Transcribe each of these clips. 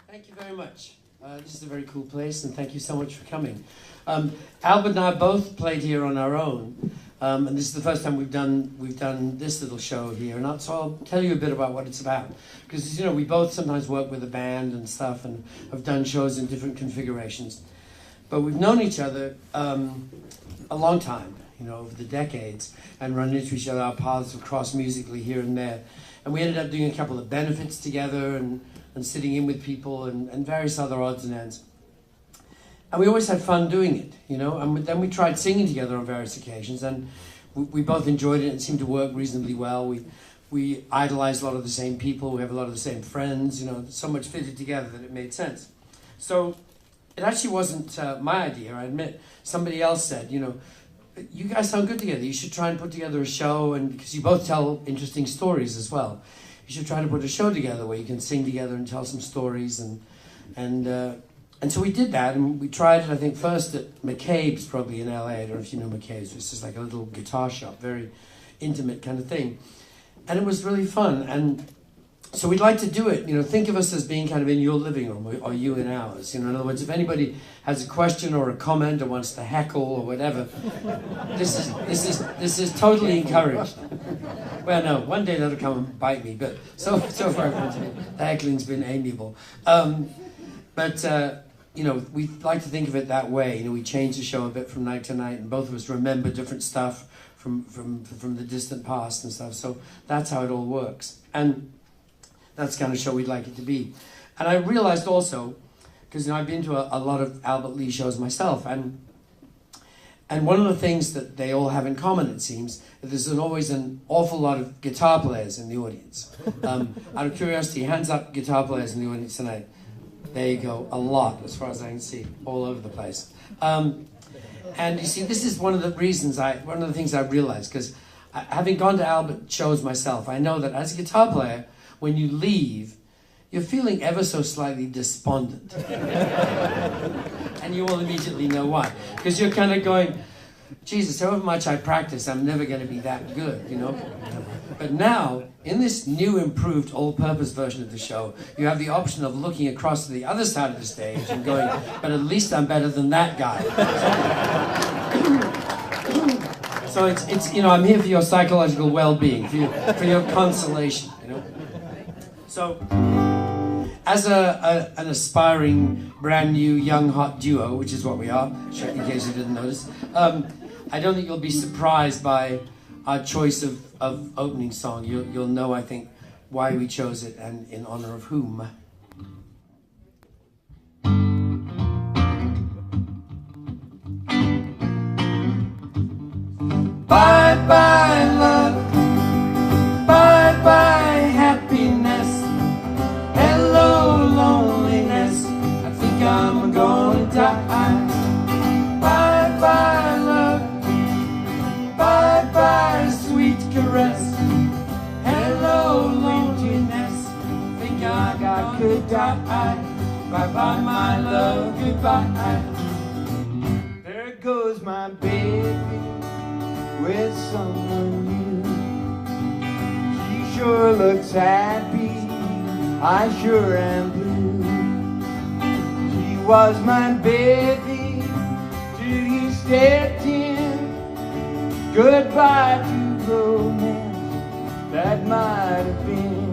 Thank you very much. This is a very cool place, and thank you so much for coming. Albert and I both played here on our own, and this is the first time we've done this little show here. And so I'll tell you a bit about what it's about, because we both sometimes work with a band and stuff, and have done shows in different configurations. But we've known each other a long time, over the decades, and run into each other. Our paths have crossed musically here and there, and we ended up doing a couple of benefits together, and sitting in with people, and various other odds and ends. And we always had fun doing it, and then we tried singing together on various occasions, and we both enjoyed it. It seemed to work reasonably well. We idolized a lot of the same people. We have a lot of the same friends, so much fitted together that it made sense. So it actually wasn't my idea, I admit. Somebody else said, you guys sound good together. You should try and put together a show, and because you both tell interesting stories as well. You should try to put a show together where you can sing together and tell some stories, and so we did that, and we tried it, I think, first at McCabe's, probably in LA. I don't know if you know McCabe's. It's just like a little guitar shop, very intimate kind of thing, and it was really fun. And so we'd like to do it. Think of us as being kind of in your living room, or you in ours. In other words, if anybody has a question or a comment or wants to heckle or whatever, this is totally encouraged. Well, no, one day that'll come and bite me, but so far the heckling's been amiable. But we like to think of it that way. We change the show a bit from night to night, and both of us remember different stuff from the distant past and stuff. So that's how it all works, and that's the kind of show we'd like it to be. And I realized also, because I've been to a lot of Albert Lee shows myself, and one of the things that they all have in common, it seems, is there's always an awful lot of guitar players in the audience. Out of curiosity, hands up guitar players in the audience tonight. There you go, a lot, as far as I can see, all over the place. And you see, this is one of the things I realized, because having gone to Albert shows myself, I know that as a guitar player, when you leave, you're feeling ever so slightly despondent. And you all immediately know why. Because you're kind of going, Jesus, however much I practice, I'm never going to be that good, But now, in this new, improved, all-purpose version of the show, you have the option of looking across to the other side of the stage and going, but at least I'm better than that guy. So it's I'm here for your psychological well-being, for your consolation, So, as an aspiring, brand new, young, hot duo, which is what we are, in case you didn't notice, I don't think you'll be surprised by our choice of opening song. You'll know, I think, why we chose it and in honor of whom. Bye-bye love, bye-bye happiness, hello loneliness, I think I'm gonna die. Bye-bye love, bye-bye sweet caress, hello loneliness, I think I could die. Bye-bye my love, goodbye. There goes my baby with someone new. She sure looks happy, I sure am blue. She was my baby till you stepped in. Goodbye to romance that might have been.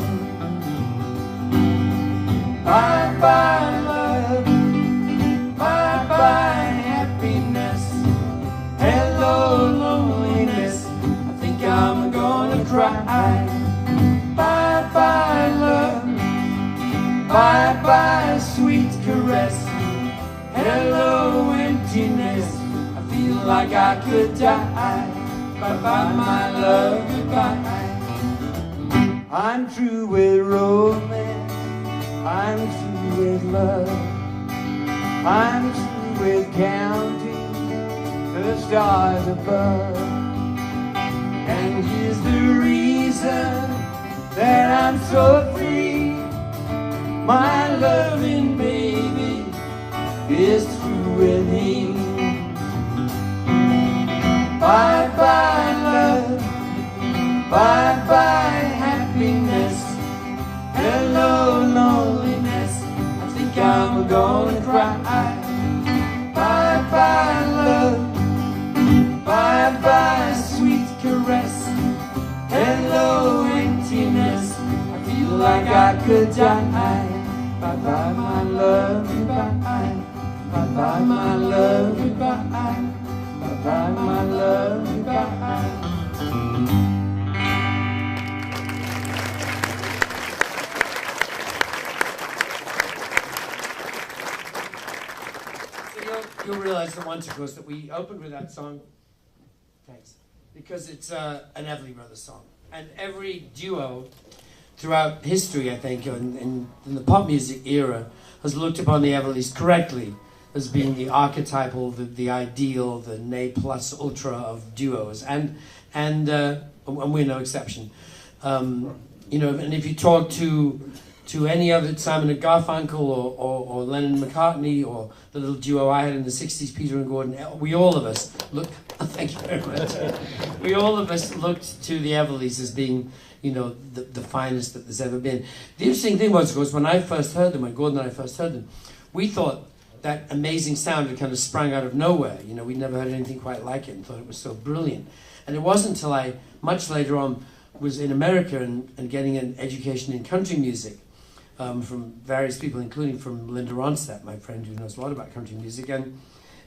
Bye-bye love, bye-bye happiness, hello loneliness, I think I'm gonna cry. Bye-bye love, bye-bye sweet caress, hello emptiness, I feel like I could die. Bye-bye my love, goodbye. I'm through with romance, I'm through with love, I'm through with counting the stars above. And here's the reason that I'm so free. My loving baby is through with him. Bye-bye love, bye-bye happiness, hello loneliness, I think gonna cry. Bye-bye, love. Bye-bye, sweet caress. Hello, emptiness. I feel like I could die. Bye-bye, my love, goodbye. Bye-bye, my love, goodbye. Bye-bye, my love, goodbye. You'll realize that once, of course, that we opened with that song, thanks, because it's an Everly Brothers song. And every duo throughout history, I think, in the pop music era, has looked upon the Everlys correctly as being the archetypal, the ideal, the ne plus ultra of duos. And we're no exception. You know, and if you talk to any other Simon and Garfunkel or Lennon and McCartney or the little duo I had in the 60s, Peter and Gordon, we all of us look. Thank you very much. We all of us looked to the Everlys as being, you know, the finest that there's ever been. The interesting thing was, of course, when I first heard them, when Gordon and I first heard them, we thought that amazing sound had kind of sprung out of nowhere. You know, we'd never heard anything quite like it and thought it was so brilliant. And it wasn't until I, much later on, was in America and getting an education in country music from various people, including from Linda Ronstadt, my friend who knows a lot about country music,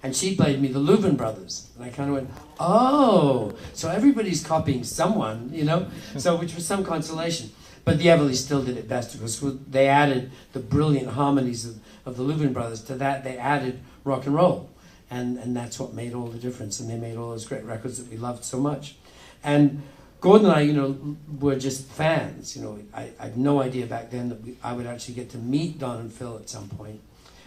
and she played me the Louvin Brothers, and I kind of went, oh, so everybody's copying someone, you know, so which was some consolation. But the Everlys still did it best because they added the brilliant harmonies of the Louvin Brothers. To that, they added rock and roll, and that's what made all the difference, and they made all those great records that we loved so much. And Gordon and I, you know, were just fans. You know, I had no idea back then that I would actually get to meet Don and Phil at some point.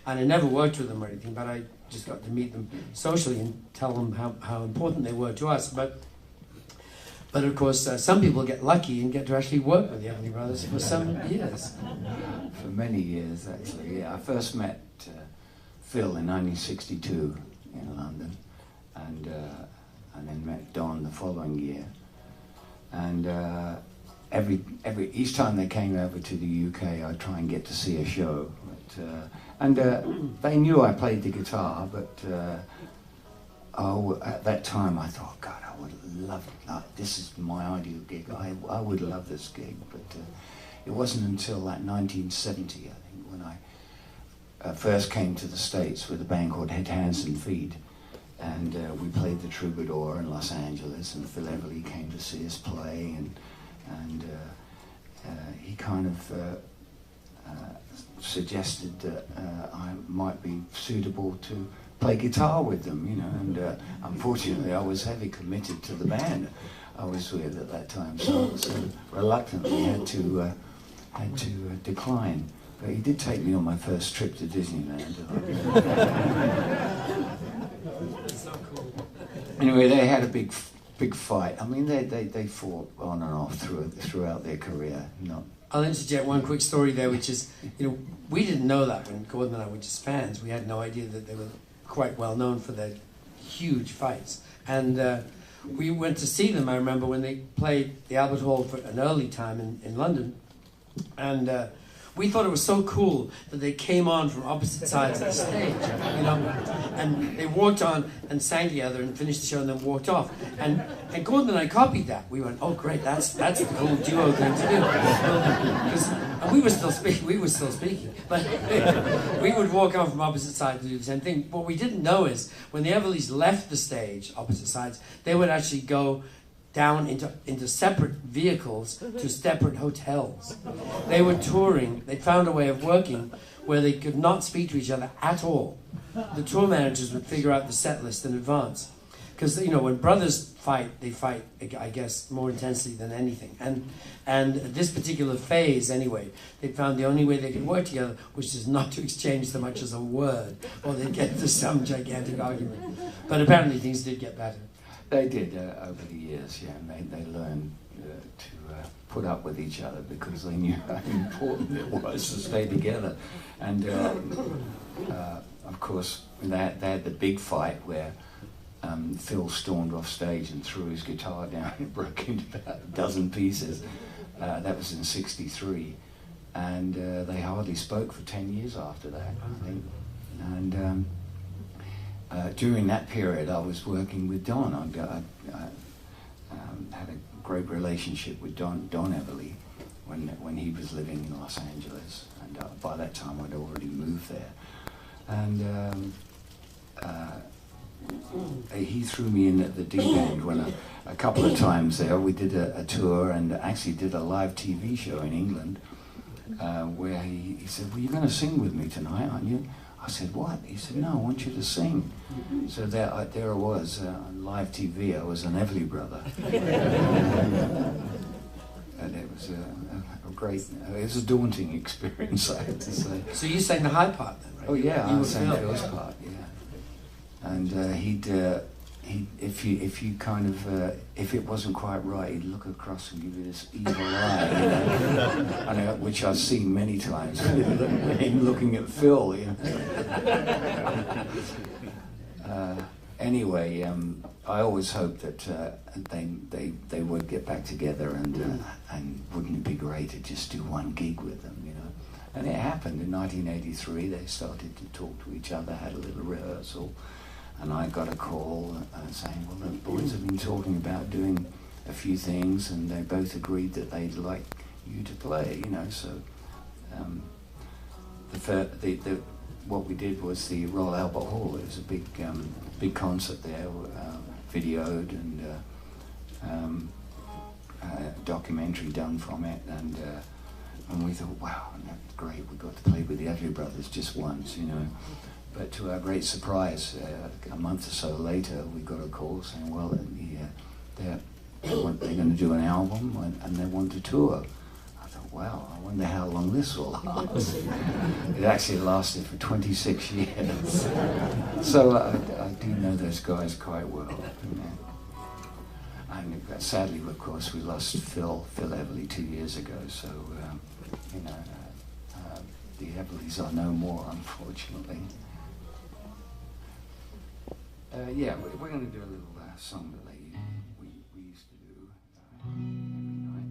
And I never worked with them or anything, but I just got to meet them socially and tell them how important they were to us. But of course, some people get lucky and get to actually work with the Everly Brothers for some years. For many years, actually. Yeah, I first met Phil in 1962 in London, and then met Don the following year. And each time they came over to the UK, I'd try and get to see a show. But, they knew I played the guitar, but at that time I thought, God, I would love it. This is my ideal gig. I would love this gig. But it wasn't until that 1970, I think, when I first came to the States with a band called Head, Hands and Feet. And we played the Troubadour in Los Angeles, and Phil Everly came to see us play, and he kind of suggested that I might be suitable to play guitar with them, you know. And unfortunately, I was heavily committed to the band I was with at that time, so reluctantly had to decline. But he did take me on my first trip to Disneyland. So cool. Anyway, they had a big fight. I mean, they fought on and off throughout their career. I'll interject one quick story there, which is, you know, we didn't know that when Gordon and I were just fans. We had no idea that they were quite well known for their huge fights. And we went to see them, I remember, when they played the Albert Hall for an early time in London. And we thought it was so cool that they came on from opposite sides of the stage, you know, and they walked on and sang together and finished the show and then walked off. And Gordon and I copied that. We went, oh great, that's a cool duo thing to do. And we were still speaking, but we would walk on from opposite sides and do the same thing. What we didn't know is when the Everlys left the stage, opposite sides, they would actually go down into separate vehicles to separate hotels. They were touring. They found a way of working where they could not speak to each other at all. The tour managers would figure out the set list in advance. Because, you know, when brothers fight, they fight, I guess, more intensely than anything. And at this particular phase, anyway, they found the only way they could work together was just not to exchange so much as a word, or they'd get into some gigantic argument. But apparently things did get better. They did over the years, yeah, and they learned to put up with each other because they knew how important it was to stay together. And of course, they had the big fight where Phil stormed off stage and threw his guitar down and broke into about a dozen pieces. That was in '63, and they hardly spoke for 10 years after that, I think. And during that period, I was working with Don. I had a great relationship with Don Everly when he was living in Los Angeles, and by that time I'd already moved there. And he threw me in at the deep end when a couple of times there we did a tour and actually did a live TV show in England where he said, "Well, you're going to sing with me tonight, aren't you?" I said, "What?" He said, "No, I want you to sing." So there I was on live TV. I was an Everly brother. And it was a great, it was a daunting experience, I have to say. So you sang the high part then, right? Oh yeah, you I sang Phil's part, yeah. And if you kind of, if it wasn't quite right, he'd look across and give you this evil eye, you know? And, which I've seen many times, him looking at Phil, you know. Anyway, I always hoped that they would get back together, and wouldn't it be great to just do one gig with them, you know? And it happened in 1983. They started to talk to each other, had a little rehearsal, and I got a call saying, "Well, the boys have been talking about doing a few things, and they both agreed that they'd like you to play," you know. So what we did was the Royal Albert Hall. It was a big concert there, videoed, and a documentary done from it, and we thought, wow, that's great, we got to play with the Everly Brothers just once, you know. But to our great surprise, a month or so later, we got a call saying, well, they're going to do an album and they want to tour. I thought, wow, I wonder how long this will last. It actually lasted for 26 years. So I do know those guys quite well. You know. And sadly, of course, we lost Phil Everly 2 years ago. So, you know, the Everlys are no more, unfortunately. Yeah, we're going to do a little song that we used to do every night.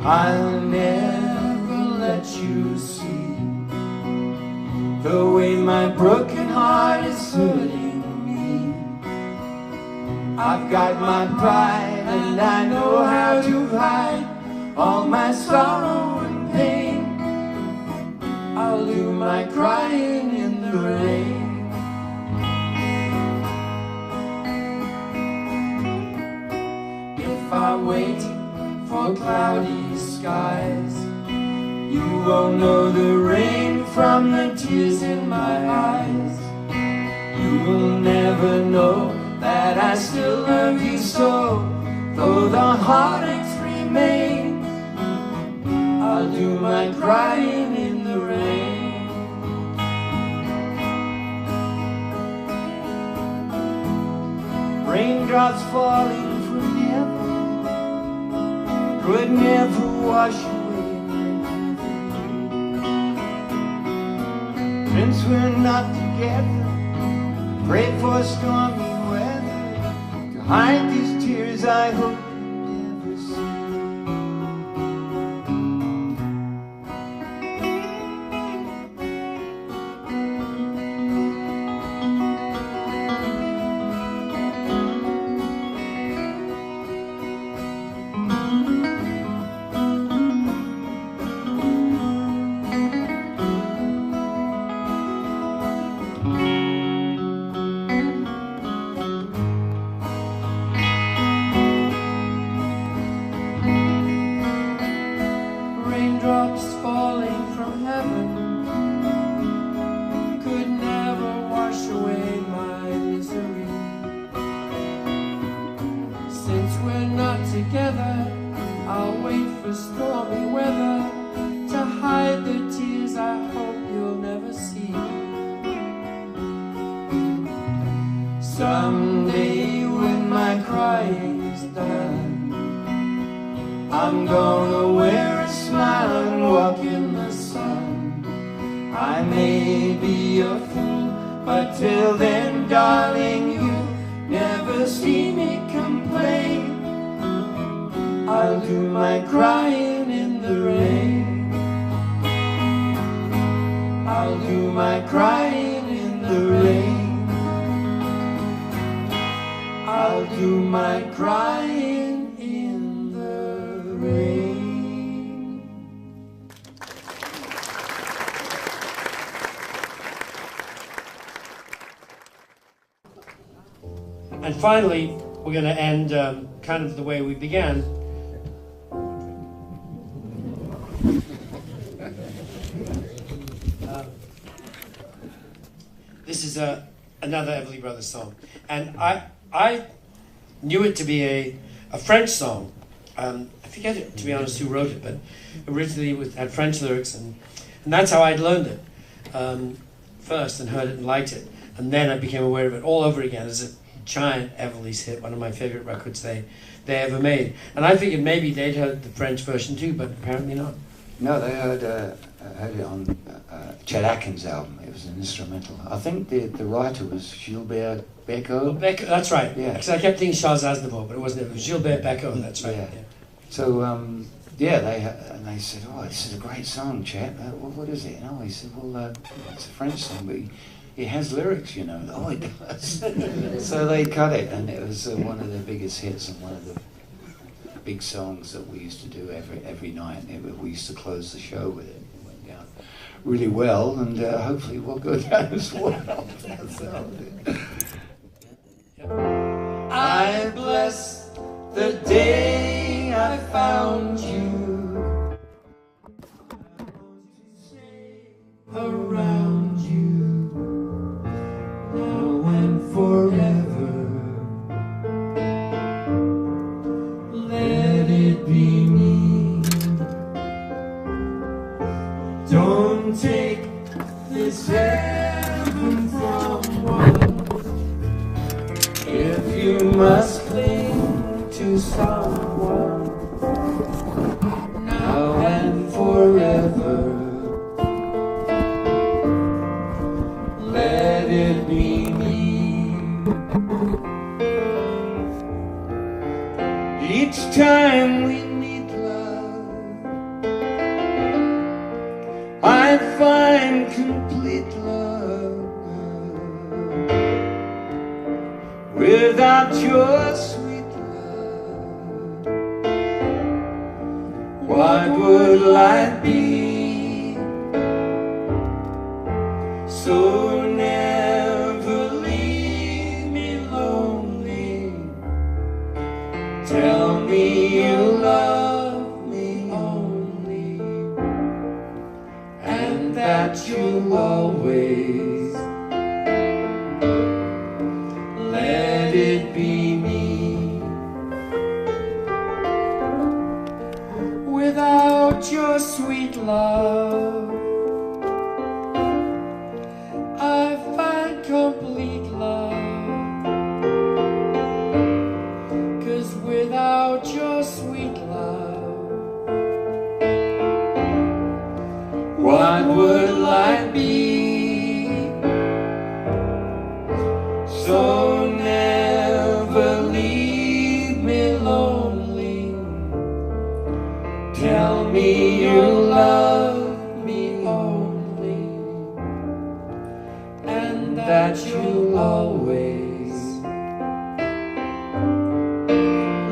I'll never let you see the way my broken heart is hurting. I've got my pride and I know how to hide all my sorrow and pain. I'll do my crying in the rain. If I wait for cloudy skies, you won't know the rain from the tears in my eyes. You will never know that I still love you so, though the heartaches remain. I'll do my crying in the rain. Raindrops falling from heaven could never wash away my grief. Since we're not together, pray for stormy weather to hide these tears I hope you never see. Raindrops falling from heaven could never wash away my misery. Since we're not together, I'll wait for stormy weather to hide the tears I hope you'll never see. Someday when my crying is done, I'm gonna wear a smile and walk in the sun. I may be a fool, but till then, darling, you never see me complain. I'll do my crying in the rain. I'll do my crying in the rain. I'll do my crying in the rain. And finally, we're going to end kind of the way we began. This is another Everly Brothers song. And I knew it to be a French song. I forget, to be honest, who wrote it, but originally it had French lyrics, and that's how I'd learned it first and heard it and liked it. And then I became aware of it all over again as a giant Everly's hit, one of my favorite records they ever made. And I figured maybe they'd heard the French version too, but apparently not. No, they heard it on Chet Atkins' album. It was an instrumental. I think the writer was Gilbert Bécaud. Well, Bécaud, that's right. Yeah. Because I kept thinking Charles Aznavour, but it wasn't. It was Gilbert Bécaud. That's right. Yeah. Yeah. So they said, "Oh, this is a great song, Chet. What is it?" And he said, "Well, it's a French song, but it has lyrics, you know." "Oh, it does." So they cut it, and it was one of their biggest hits and one of the big songs that we used to do every night. We used to close the show with it. It went down really well, and hopefully we'll go down as well. I bless the day I found you, around you, now and forever. Let it be me. Don't take this heaven from one. If you must cling to someone, now and forever, let it be me. Each time we meet, love, I find complete love. Without your sweet love, what would life be? So never leave me lonely. Tell me you love me only, and that you'll always let it be me. Without your sweet love, I find complete love. 'Cause without your sweet love, what would life be? So never leave me lonely. Tell me you love me only, and that you'll always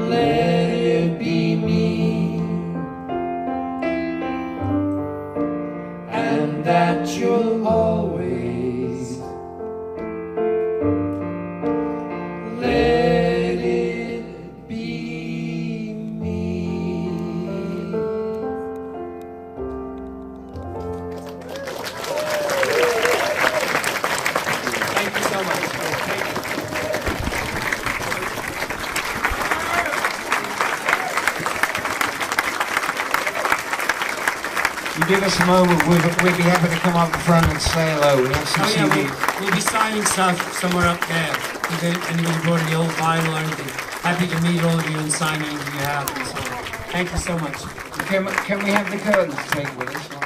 let it be me, and that you'll always let it be me. Thank you so much. Thank you. You give us a moment, we'd be happy to come up front and say hello. We have some CDs. We'll be signing stuff somewhere up there. If anybody brought any old vinyl or anything, happy to meet all of you and sign anything you have. And so on. Thank you so much. Can we have the curtains taken with us?